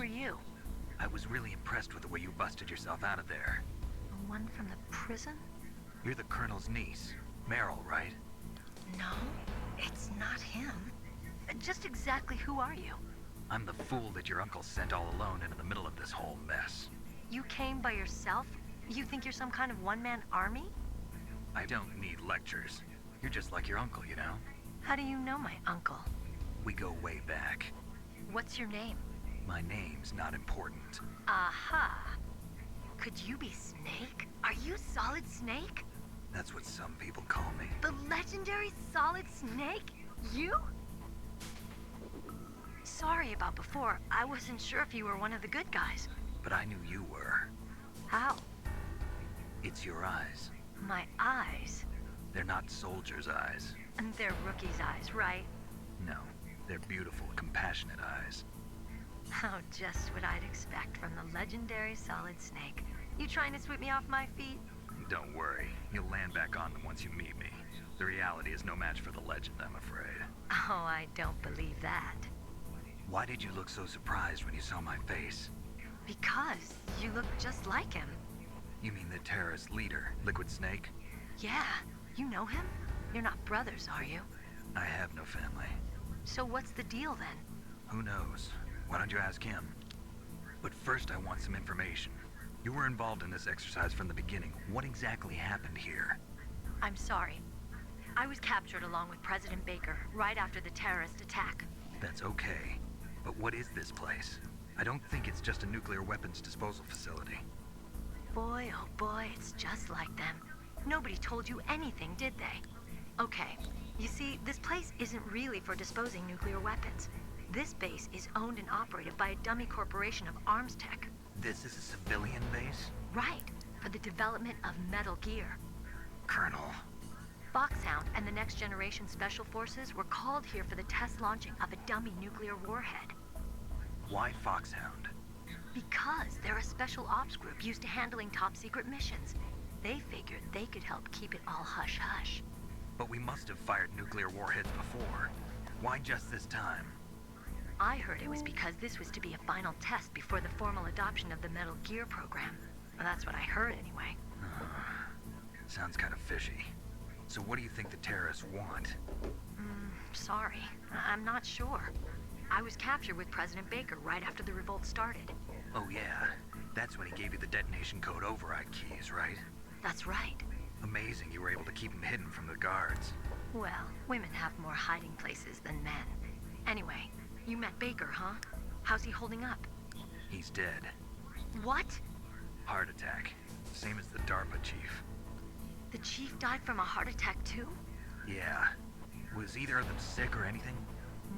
are you? I was really impressed with the way you busted yourself out of there. The one from the prison? You're the Colonel's niece, Meryl, right? No, it's not him. Just exactly who are you? I'm the fool that your uncle sent all alone into the middle of this whole mess. You came by yourself? You think you're some kind of one-man army? I don't need lectures. You're just like your uncle, you know? How do you know my uncle? We go way back. What's your name? My name's not important. Aha! Could you be Snake? Are you Solid Snake? That's what some people call me. The legendary Solid Snake? You? Sorry about before. I wasn't sure if you were one of the good guys. But I knew you were. How? It's your eyes. My eyes? They're not soldiers' eyes. And they're rookies' eyes, right? No, they're beautiful, compassionate eyes. Oh, just what I'd expect from the legendary Solid Snake. You trying to sweep me off my feet? Don't worry, you'll land back on them once you meet me. The reality is no match for the legend, I'm afraid. Oh, I don't believe that. Why did you look so surprised when you saw my face? Because you look just like him. You mean the terrorist leader, Liquid Snake? Yeah, you know him? You're not brothers, are you? I have no family. So what's the deal then? Who knows? Why don't you ask him? But first I want some information. You were involved in this exercise from the beginning. What exactly happened here? I'm sorry. I was captured along with President Baker right after the terrorist attack. That's okay. But what is this place? I don't think it's just a nuclear weapons disposal facility. Boy, oh boy, it's just like them. Nobody told you anything, did they? Okay, you see, this place isn't really for disposing nuclear weapons. This base is owned and operated by a dummy corporation of arms tech. This is a civilian base? Right, for the development of Metal Gear. Colonel. Foxhound and the Next Generation Special Forces were called here for the test launching of a dummy nuclear warhead. Why Foxhound? Because they're a special ops group used to handling top-secret missions. They figured they could help keep it all hush-hush. But we must have fired nuclear warheads before. Why just this time? I heard it was because this was to be a final test before the formal adoption of the Metal Gear program. Well, that's what I heard anyway. Sounds kind of fishy. So what do you think the terrorists want? Sorry. I'm not sure. I was captured with President Baker right after the revolt started. Oh yeah, that's when he gave you the detonation code override keys, right? That's right. Amazing you were able to keep them hidden from the guards. Well, women have more hiding places than men. Anyway, you met Baker, huh? How's he holding up? He's dead. What? Heart attack. Same as the DARPA chief. The chief died from a heart attack too? Yeah. Was either of them sick or anything?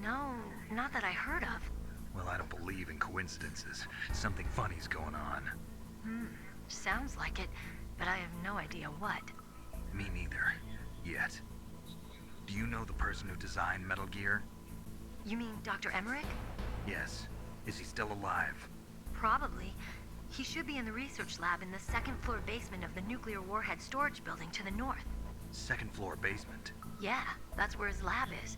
No, not that I heard of. Well, I don't believe in coincidences. Something funny's going on. Sounds like it, but I have no idea what. Me neither. Yet. Do you know the person who designed Metal Gear? You mean Dr. Emmerich? Yes. Is he still alive? Probably. He should be in the research lab in the second floor basement of the nuclear warhead storage building to the north. Second floor basement? Yeah, that's where his lab is.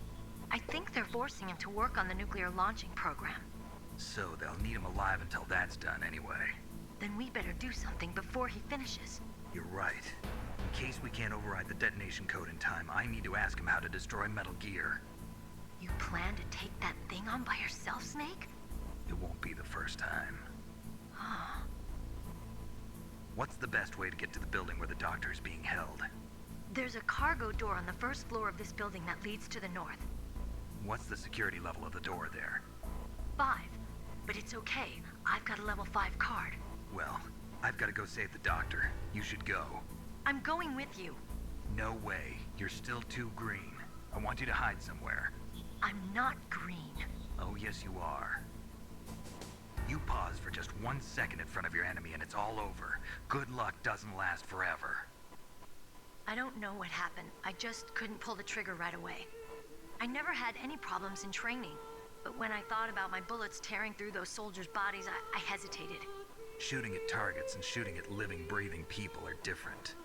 I think they're forcing him to work on the nuclear launching program. So they'll need him alive until that's done anyway. Then we better do something before he finishes. You're right. In case we can't override the detonation code in time, I need to ask him how to destroy Metal Gear. You plan to take that thing on by yourself, Snake? It won't be the first time. What's the best way to get to the building where the doctor is being held? There's a cargo door on the first floor of this building that leads to the north. What's the security level of the door there? 5. But it's okay. I've got a level 5 card. Well, I've got to go save the doctor. You should go. I'm going with you. No way. You're still too green. I want you to hide somewhere. I'm not green. Oh, yes you are. You pause for just 1 second in front of your enemy and it's all over. Good luck doesn't last forever. I don't know what happened. I just couldn't pull the trigger right away. I never had any problems in training, but when I thought about my bullets tearing through those soldiers' bodies, I hesitated. Shooting at targets and shooting at living, breathing people are different.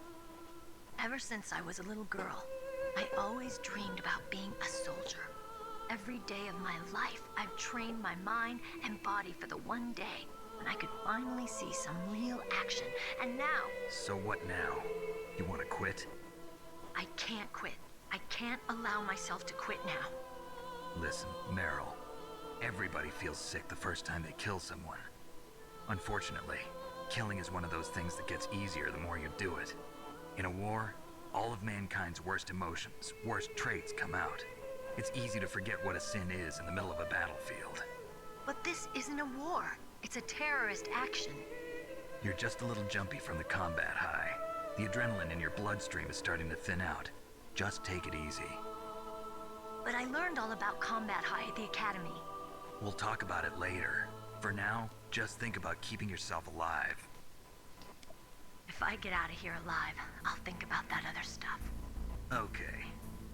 Ever since I was a little girl, I always dreamed about being a soldier. Every day of my life, I've trained my mind and body for the one day when I could finally see some real action. And now... So what now? You want to quit? I can't quit. I can't allow myself to quit now. Listen, Meryl. Everybody feels sick the first time they kill someone. Unfortunately, killing is one of those things that gets easier the more you do it. In a war, all of mankind's worst emotions, worst traits come out. It's easy to forget what a sin is in the middle of a battlefield. But this isn't a war. It's a terrorist action. You're just a little jumpy from the combat high. The adrenaline in your bloodstream is starting to thin out. Just take it easy. But I learned all about combat high at the academy. We'll talk about it later. For now, just think about keeping yourself alive. If I get out of here alive, I'll think about that other stuff. Okay.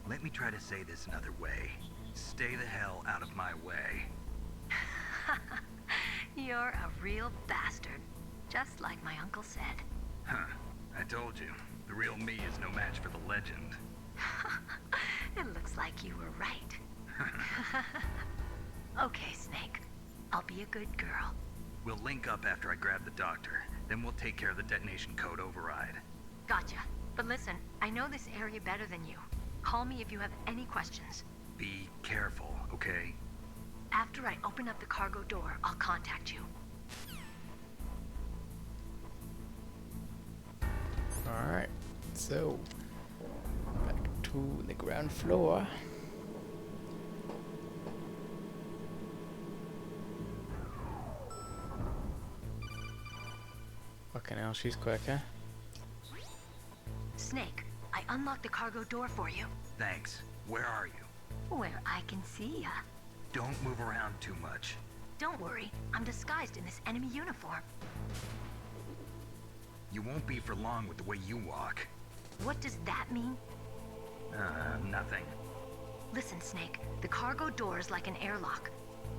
Let me try to say this another way. Stay the hell out of my way. You're a real bastard. Just like my uncle said. Huh. I told you. The real me is no match for the legend. It looks like you were right. Okay, Snake. I'll be a good girl. We'll link up after I grab the doctor. Then we'll take care of the detonation code override. Gotcha. But listen, I know this area better than you. Call me if you have any questions. Be careful, okay? After I open up the cargo door, I'll contact you. Alright, so back to the ground floor. Fucking hell, she's quick, huh? Snake, I unlocked the cargo door for you. Thanks. Where are you? Where I can see ya. Don't move around too much. Don't worry, I'm disguised in this enemy uniform. You won't be for long with the way you walk. What does that mean? Nothing. Listen, Snake, the cargo door is like an airlock.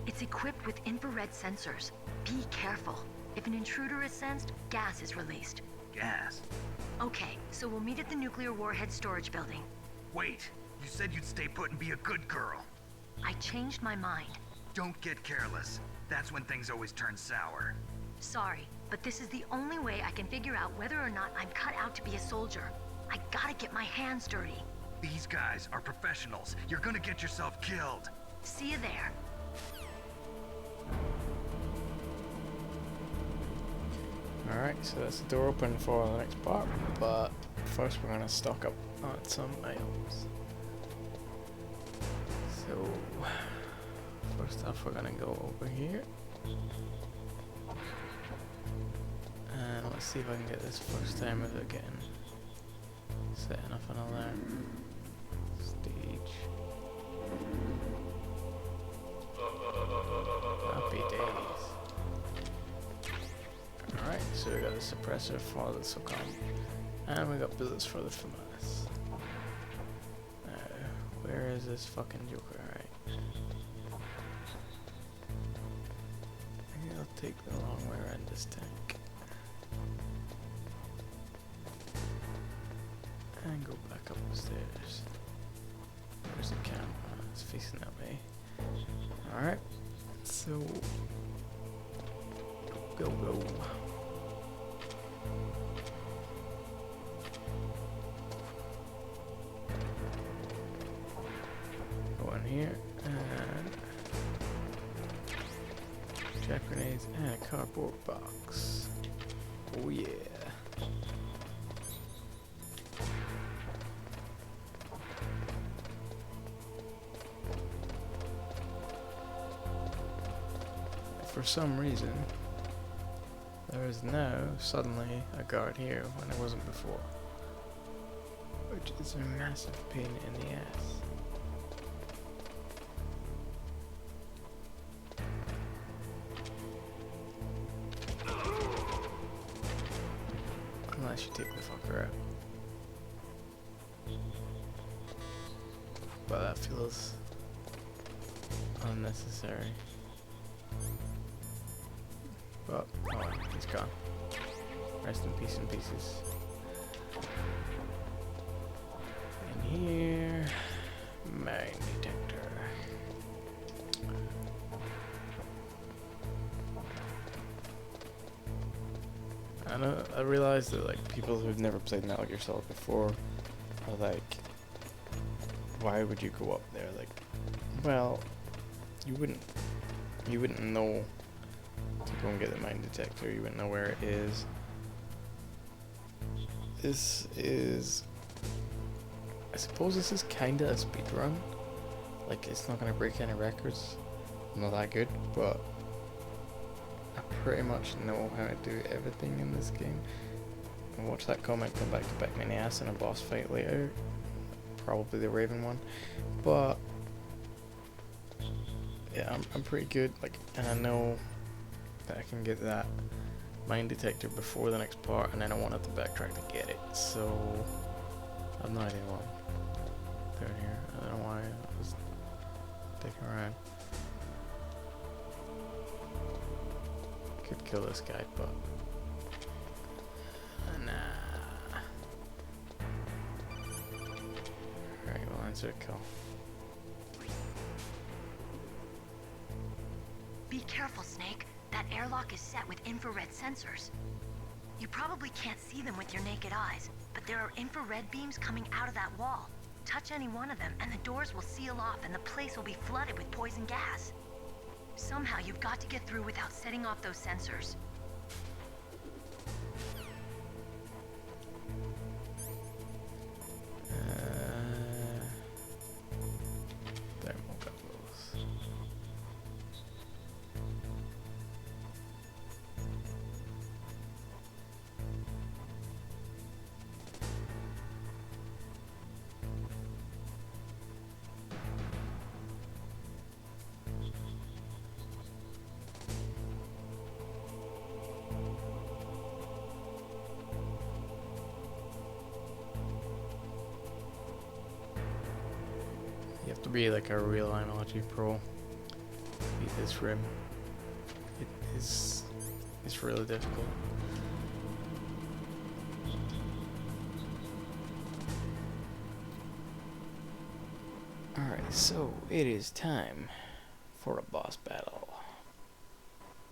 It's equipped with infrared sensors. Be careful. If an intruder is sensed, gas is released. Gas? Okay, so we'll meet at the nuclear warhead storage building. Wait, you said you'd stay put and be a good girl. I changed my mind. Don't get careless. That's when things always turn sour. Sorry, but this is the only way I can figure out whether or not I'm cut out to be a soldier. I gotta get my hands dirty. These guys are professionals. You're gonna get yourself killed. See you there. Alright, so that's the door open for the next part, but first we're gonna stock up on some items. So, first off we're gonna go over here. And let's see if I can get this first time without getting setting up an alarm. Stage. Happy days. Alright, so we got the suppressor for the SOCOM. And we got bullets for the FAMAS. Now, where is this fucking Joker? Alright. I think I'll take the long way around this tank. And go back up the stairs. Where's the camera? It's facing that way. Alright. So go. Go in here and jack grenades and a cardboard box. Oh yeah. For some reason, there is now suddenly a guard here when there wasn't before, which is a massive pain in the ass. Unless you take the fucker out. But that feels unnecessary. But, oh, he's gone. Rest in peace and pieces. In here, mine detector. I know. I realize that like people who've never played Metal Gear Solid before are like, why would you go up there? Like, well, you wouldn't know to go and get the mine detector. You wouldn't know where it is. This is, I suppose this is kinda a speed run. Like, it's not gonna break any records. I'm not that good, but I pretty much know how to do everything in this game. And watch that comment come back to bite me in the ass in a boss fight later. Probably the Raven one. But yeah, I'm pretty good. Like, and I know that I can get that mine detector before the next part, and then I won't have to backtrack to get it. So I have no idea what I'm doing here. I don't know why I was sticking around. Could kill this guy, but nah. Alright, we'll answer a call. Be careful, Snake. That airlock is set with infrared sensors. You probably can't see them with your naked eyes, but there are infrared beams coming out of that wall. Touch any one of them, and the doors will seal off, and the place will be flooded with poison gas. Somehow you've got to get through without setting off those sensors. Thermocouples. You have to be like a real analogy pro to beat this rim. It's really difficult. Alright, so it is time for a boss battle.